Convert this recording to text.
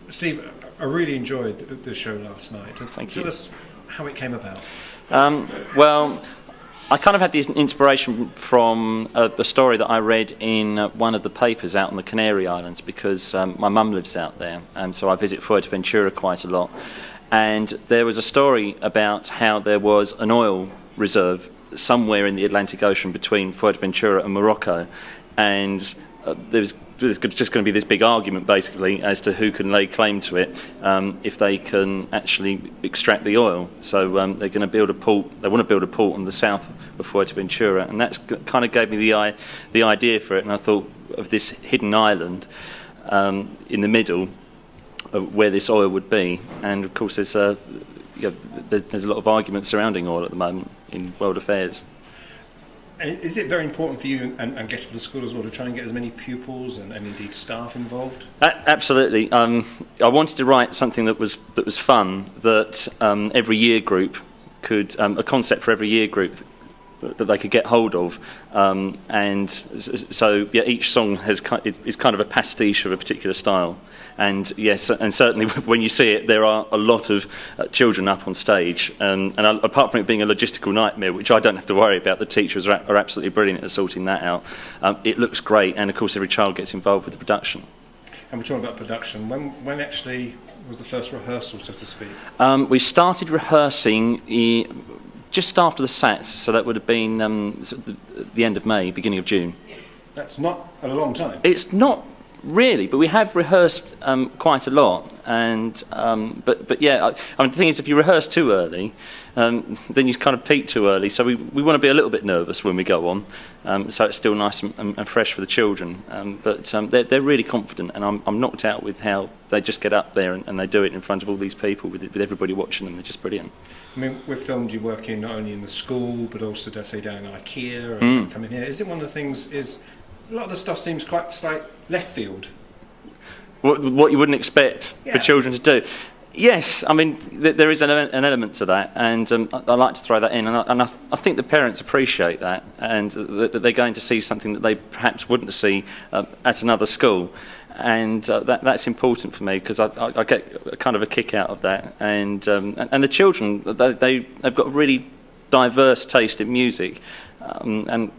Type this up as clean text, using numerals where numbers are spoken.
Steve, I really enjoyed the show last night. Thank you. Tell us how it came about. Well, I kind of had this inspiration from a story that I read in one of the papers out on the Canary Islands, because my mum lives out there, and so I visit Fuerteventura quite a lot. And there was a story about how there was an oil reserve somewhere in the Atlantic Ocean between Fuerteventura and Morocco, and there's just going to be this big argument basically as to who can lay claim to it if they can actually extract the oil. So they're going to build a port. They want to build a port on the south of Fuerteventura, and that's kind of gave me the idea for it. And I thought of this hidden island in the middle where this oil would be. And of course, there's a lot of argument surrounding oil at the moment in world affairs. And is it very important for you, and guess for the school as well, to try and get as many pupils and indeed staff involved? Absolutely. I wanted to write something that was fun, that every year group could, a concept for every year group that they could get hold of, and so each song is kind of a pastiche of a particular style. And yes, and certainly when you see it, there are a lot of children up on stage, and apart from it being a logistical nightmare, which I don't have to worry about, the teachers are absolutely brilliant at sorting that out. It looks great, and of course every child gets involved with the production. And we're talking about production. When actually was the first rehearsal, so to speak? We started rehearsing just after the SATs, so that would have been the end of May, beginning of June. That's not a long time. It's not really, but we have rehearsed quite a lot, and but yeah, I mean the thing is, if you rehearse too early, then you kind of peak too early. So we want to be a little bit nervous when we go on, so it's still nice and fresh for the children. But they're really confident, and I'm knocked out with how they just get up there and they do it in front of all these people with everybody watching them. They're just brilliant. I mean, we've filmed you working not only in the school, but also, dare I say, down in IKEA and coming here. Is it one of the things? Is a lot of the stuff seems quite like left field. What you wouldn't expect for children to do. Yes, I mean there is an element to that, and I like to throw that in, and I think the parents appreciate that, and that they're going to see something that they perhaps wouldn't see at another school, and that's important for me, because I get kind of a kick out of that, and the children, they've got a really diverse taste in music, and